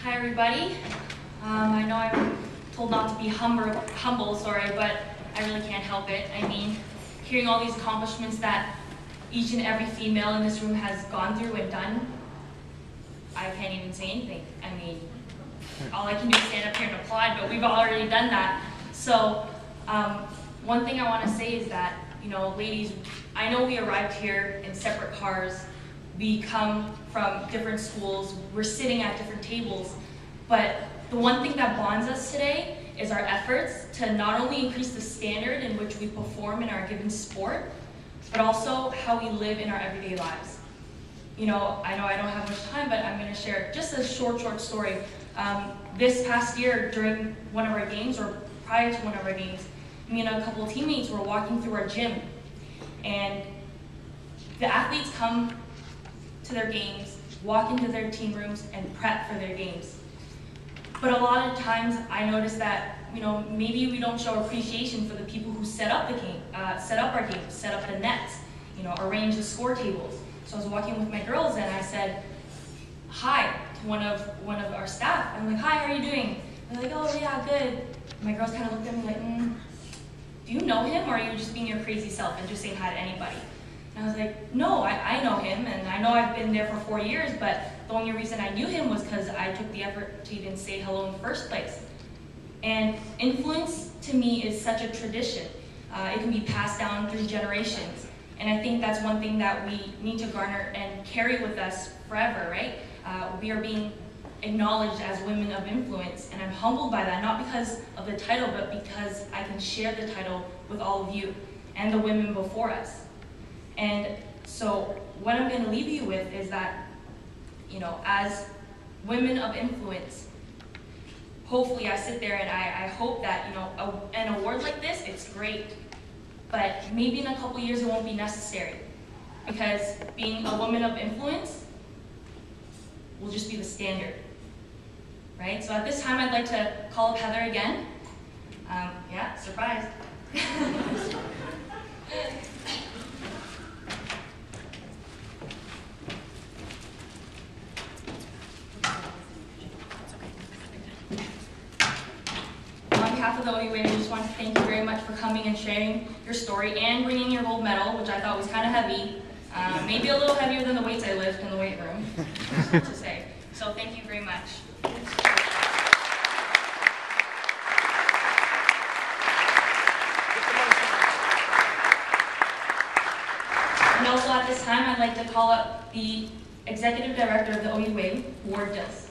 Hi everybody. I know I'm told not to be humble, but I really can't help it. I mean, hearing all these accomplishments that each and every female in this room has gone through and done, I can't even say anything. I mean, all I can do is stand up here and applaud, but we've already done that. So, one thing I want to say is that, ladies, I know we arrived here in separate cars. We come from different schools. We're sitting at different tables. But the one thing that bonds us today is our efforts to not only increase the standard in which we perform in our given sport, but also how we live in our everyday lives. I know I don't have much time, but I'm going to share just a short story. This past year, during one of our games, or prior to one of our games, me and a couple of teammates were walking through our gym, and the athletes come to their games, walk into their team rooms, and prep for their games. But a lot of times, I notice that maybe we don't show appreciation for the people who set up the game, set up our games, set up the nets, arrange the score tables. So I was walking with my girls, and I said hi to one of our staff. I'm like, "Hi, how are you doing?" They're like, "Oh yeah, good." And my girls kind of looked at me like, "Do you know him, or are you just being your crazy self and just saying hi to anybody?" And I was like, "No, I know him, and I know I've been there for 4 years, but the only reason I knew him was because I took the effort to even say hello in the first place." And influence, to me, is such a tradition. It can be passed down through generations. And I think that's one thing that we need to garner and carry with us forever, right? We are being acknowledged as women of influence, and I'm humbled by that, not because of the title, but because I can share the title with all of you and the women before us. And so what I'm going to leave you with is that, as women of influence, hopefully I sit there and I hope that, an award like this, it's great, but maybe in a couple years it won't be necessary, because being a woman of influence will just be the standard, right? So at this time I'd like to call up Heather again. Yeah, surprise. On behalf of the OUA, I just want to thank you very much for coming and sharing your story and bringing your gold medal, which I thought was kind of heavy. Maybe a little heavier than the weights I lift in the weight room, to say. So thank you very much. And also at this time, I'd like to call up the Executive Director of the OUA, Ward Dills.